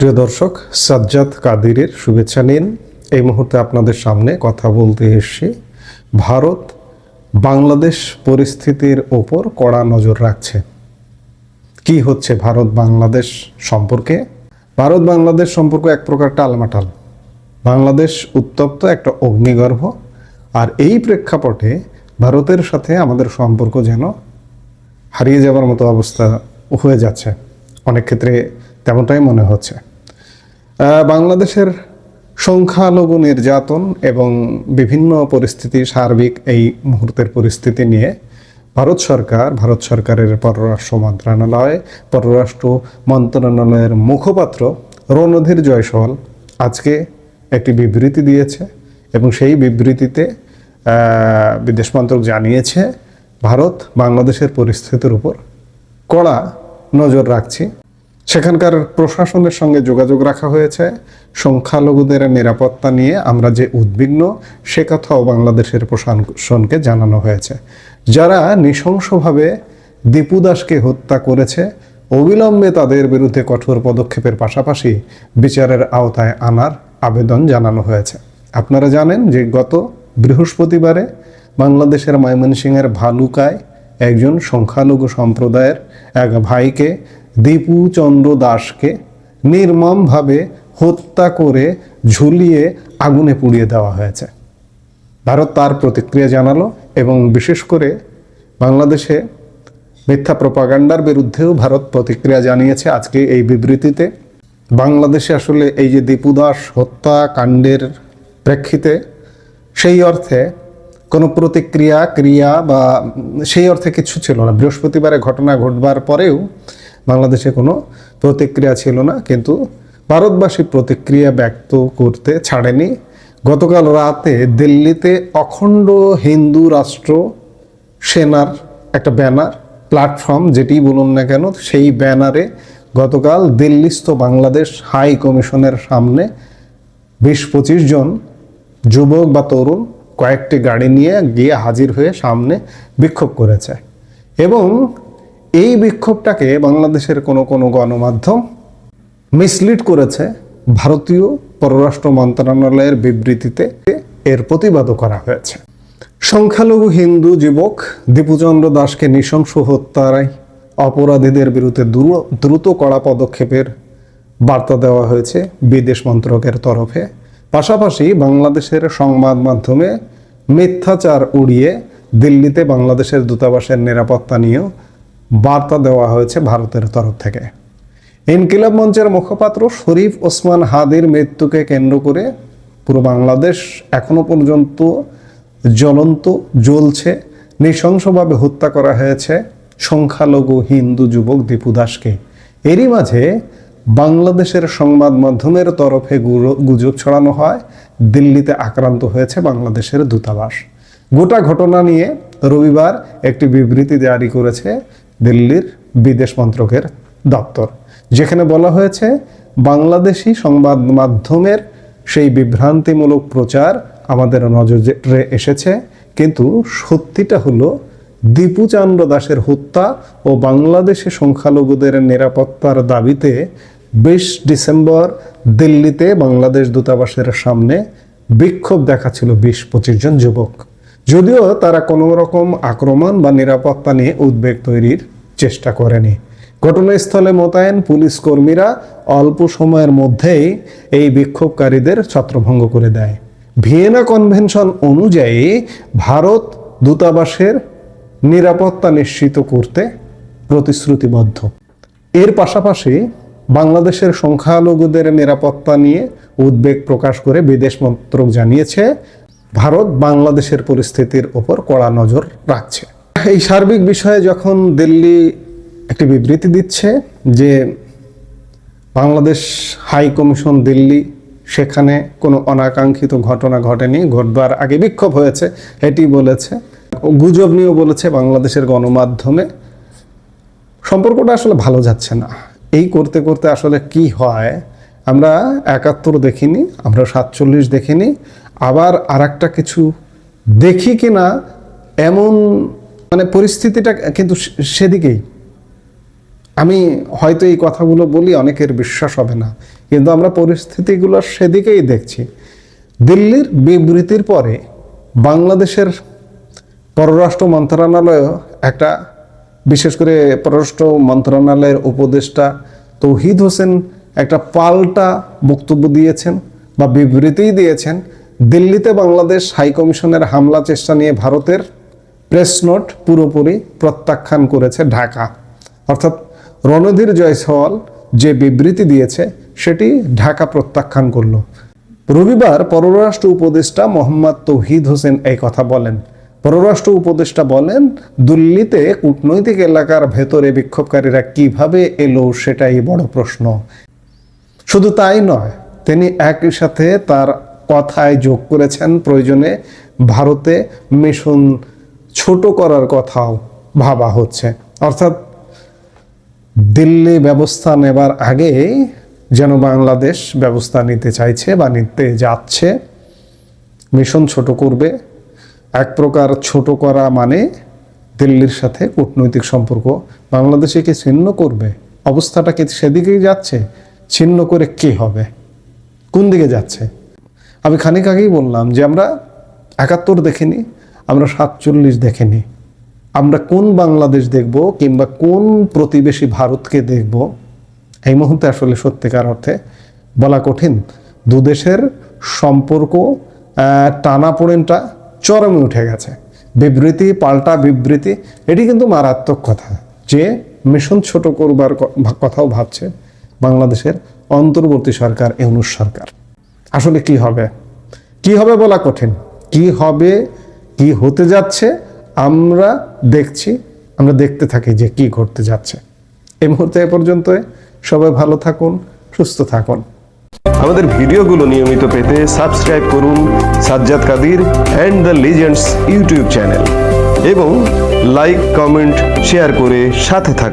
প্রিয় দর্শক, সাজ্জাদ কাদিরের শুভেচ্ছা নিন। এই মুহূর্তে আপনাদের সামনে কথা বলতে এসেছি ভারত বাংলাদেশ পরিস্থিতির ওপর কড়া নজর রাখছে। কি হচ্ছে ভারত বাংলাদেশ সম্পর্কে? ভারত বাংলাদেশ সম্পর্ক এক প্রকার টালমাটাল। বাংলাদেশ উত্তপ্ত একটা অগ্নিগর্ভ, আর এই প্রেক্ষাপটে ভারতের সাথে আমাদের সম্পর্ক যেন হারিয়ে যাবার মতো অবস্থা হয়ে যাচ্ছে। অনেক ক্ষেত্রে তেমনটাই মনে হচ্ছে। বাংলাদেশের সংখ্যালঘু নির্যাতন এবং বিভিন্ন পরিস্থিতি, সার্বিক এই মুহূর্তের পরিস্থিতি নিয়ে ভারত সরকারের পররাষ্ট্র মন্ত্রণালয়ের মুখপাত্র রণধীর জয়সওয়াল আজকে একটি বিবৃতি দিয়েছে এবং সেই বিবৃতিতে বিদেশ মন্ত্রক জানিয়েছে ভারত বাংলাদেশের পরিস্থিতির উপর কড়া নজর রাখছে। সেখানকার প্রশাসনের সঙ্গে যোগাযোগ রাখা হয়েছে। সংখ্যালঘুদের নিরাপত্তা নিয়ে আমরা যে উদ্বিগ্ন, সে কথাও বাংলাদেশের প্রশাসনকে জানানো হয়েছে। যারা নৃশংসভাবে দীপু দাসকে হত্যা করেছে, অবিলম্বে তাদের বিরুদ্ধে কঠোর পদক্ষেপের পাশাপাশি বিচারের আওতায় আনার আবেদন জানানো হয়েছে। আপনারা জানেন যে গত বৃহস্পতিবারে বাংলাদেশের ময়মনসিংহের ভালুকায় একজন সংখ্যালঘু সম্প্রদায়ের এক ভাইকে, দীপু চন্দ্র দাসকে নির্মমভাবে হত্যা করে ঝুলিয়ে আগুনে পুড়িয়ে দেওয়া হয়েছে। ভারত তার প্রতিক্রিয়া জানালো এবং বিশেষ করে বাংলাদেশে মিথ্যা প্রপাগান্ডার বিরুদ্ধেও ভারত প্রতিক্রিয়া জানিয়েছে আজকে এই বিবৃতিতে। বাংলাদেশে আসলে এই যে দীপু দাস হত্যাকাণ্ডের প্রেক্ষিতে সেই অর্থে কোনো ক্রিয়া বা সেই অর্থে কিছু ছিল না। বৃহস্পতিবারে ঘটনা ঘটবার পরেও বাংলাদেশে কোনো প্রতিক্রিয়া ছিল না, কিন্তু ভারতবাসী প্রতিক্রিয়া ব্যক্ত করতে ছাড়েনি। গতকাল রাতে দিল্লিতে অখণ্ড হিন্দু রাষ্ট্র সেনার একটা ব্যানার, প্ল্যাটফর্ম যেটি বলুন না কেন, সেই ব্যানারে গতকাল দিল্লিস্থ বাংলাদেশ হাই কমিশনের সামনে 20-25 জন যুবক বা তরুণ কয়েকটি গাড়ি নিয়ে গিয়ে হাজির হয়ে সামনে বিক্ষোভ করেছে। এবং এই বিক্ষোভটাকে বাংলাদেশের কোনো গণমাধ্যম মিসলিড করেছে। ভারতীয় পররাষ্ট্র মন্ত্রণালয়ের বিবৃতিতে এর প্রতিবাদও করা হয়েছে। সংখ্যালঘু হিন্দু যুবক দীপুচন্দ্র দাসকে নৃশংস হত্যায় অপরাধীদের বিরুদ্ধে দ্রুত কড়া পদক্ষেপের বার্তা দেওয়া হয়েছে বিদেশ মন্ত্রকের তরফে। পাশাপাশি বাংলাদেশের সংবাদ মাধ্যমে মিথ্যাচার উড়িয়ে দিল্লিতে বাংলাদেশের দূতাবাসের নিরাপত্তা নিয়েও বার্তা দেওয়া হয়েছে ভারতের তরফ থেকে। ইনকিলাব মঞ্চের মুখপাত্র শরীফ ওসমান হাদির মৃত্যুকে কেন্দ্র করে পুরো বাংলাদেশ এখনো পর্যন্ত জ্বলছে। নৃশংসভাবে হত্যা করা হয়েছে সংখ্যালঘু হিন্দু যুবক দীপু দাসকে। এরই মাঝে বাংলাদেশের সংবাদ মাধ্যমের তরফে গুজব ছড়ানো হয় দিল্লিতে আক্রান্ত হয়েছে বাংলাদেশের দূতাবাস। গোটা ঘটনা নিয়ে রবিবার একটি বিবৃতি জারি করেছে দিল্লির বিদেশ মন্ত্রকের দপ্তর, যেখানে বলা হয়েছে বাংলাদেশি সংবাদ মাধ্যমের সেই বিভ্রান্তিমূলক প্রচার আমাদের নজরে এসেছে, কিন্তু সত্যিটা হলো দীপুচন্দ্র দাসের হত্যা ও বাংলাদেশে সংখ্যালঘুদের নিরাপত্তার দাবিতে 20 ডিসেম্বর দিল্লিতে বাংলাদেশ দূতাবাসের সামনে বিক্ষোভ দেখাচ্ছিল 20-25 জন যুবক। যদিও তারা কোনো রকম আক্রমণ বা নিরাপত্তা নিয়ে উদ্বেগ তৈরির চেষ্টা করেনি। ঘটনাস্থলে মোতায়েন পুলিশ কর্মীরা অল্প সময়ের মধ্যেই এই বিক্ষোভকারীদের ছত্রভঙ্গ করে দেয়। ভিয়েনা কনভেনশন অনুযায়ী ভারত দূতাবাসের নিরাপত্তা নিশ্চিত করতে প্রতিশ্রুতিবদ্ধ। এর পাশাপাশি বাংলাদেশের সংখ্যালঘুদের নিরাপত্তা নিয়ে উদ্বেগ প্রকাশ করে বিদেশ মন্ত্রক জানিয়েছে ভারত বাংলাদেশের পরিস্থিতির ওপর কড়া নজর রাখছে। এই সার্বিক বিষয়ে যখন দিল্লি একটি বিবৃতি দিচ্ছে যে বাংলাদেশ হাই কমিশন দিল্লি, সেখানে কোনো অনাকাঙ্ক্ষিত ঘটনা ঘটেনি, ঘটবার আগে বিক্ষোভ হয়েছে এটি বলেছে, গুজব নিয়েও বলেছে বাংলাদেশের গণমাধ্যমে। সম্পর্কটা আসলে ভালো যাচ্ছে না। এই করতে করতে আসলে কি হয়, আমরা 71 দেখিনি, আমরা 47 দেখিনি, আবার আরেকটা কিছু দেখি কিনা এমন পরিস্থিতিটা কিন্তু সেদিকেই। আমি হয়তো এই কথাগুলো বলি, অনেকের বিশ্বাস হবে না, কিন্তু আমরা পরিস্থিতিগুলো সেদিকেই দেখছি। দিল্লির বিবৃতির পরে বাংলাদেশের পররাষ্ট্র মন্ত্রণালয় একটা, বিশেষ করে পররাষ্ট্র মন্ত্রণালয়ের উপদেষ্টা তৌহিদ হোসেন একটা পাল্টা বক্তব্য দিয়েছেন বা বিবৃতিই দিয়েছেন। দিল্লিতে বাংলাদেশ হাইকমিশনের হামলা চেষ্টা নিয়ে ভারতের প্রেস নোট পুরোপুরি প্রত্যাখ্যান করেছে ঢাকা। অর্থাৎ রণধীর জয়সওয়াল যে বিবৃতি দিয়েছে সেটি ঢাকা প্রত্যাখ্যান করলো। রবিবার পররাষ্ট্র উপদেষ্টা মোহাম্মদ তৌহিদ হোসেন এই কথা বলেন। পররাষ্ট্র উপদেষ্টা বলেন, দিল্লিতে কূটনৈতিক এলাকার ভেতরে বিক্ষোভকারীরা কিভাবে এলো সেটাই বড় প্রশ্ন। শুধু তাই নয়, তিনি একই সাথে তার কথায় যোগ করেছেন প্রয়োজনে ভারতে মিশন ছোট করার কথাও ভাবা হচ্ছে। অর্থাৎ দিল্লি ব্যবস্থা নেবার আগে যেন বাংলাদেশ ব্যবস্থা নিতে চাইছে বা নিতে যাচ্ছে, মিশন ছোট করবে। এক প্রকার ছোট করা মানে দিল্লির সাথে কূটনৈতিক সম্পর্ক বাংলাদেশে কি ছিন্ন করবে? অবস্থাটা কি সেদিকেই যাচ্ছে? ছিন্ন করে কি হবে? কোন দিকে যাচ্ছে? আমি খানিক আগেই বললাম যে আমরা ৭১ দেখিনি, আমরা ৪৭ দেখিনি। আমরা কোন বাংলাদেশ দেখব কিংবা কোন প্রতিবেশী ভারতকে দেখব এই মুহূর্তে আসলে সত্যিকার অর্থে বলা কঠিন। দুদেশের সম্পর্ক টানাপোড়েনটা চরমে উঠে গেছে। বিবৃতি পাল্টা বিবৃতি, এটি কিন্তু মারাত্মক কথা যে মিশন ছোট করবার কথাও ভাবছে বাংলাদেশের অন্তর্বর্তী সরকার, ইউনূস সরকার। আসলে কি হবে বলা কঠিন। কি হবে, কি হতে যাচ্ছে আমরা দেখছি, আমরা দেখতে থাকি যে কি ঘটতে যাচ্ছে। এই মুহূর্তে এ পর্যন্ত। সবাই ভালো থাকুন, সুস্থ থাকুন। আমাদের ভিডিওগুলো নিয়মিত পেতে সাবস্ক্রাইব করুন Sajjad Kadir and the legends YouTube channel এবং লাইক, কমেন্ট, শেয়ার করে সাথে থাকুন।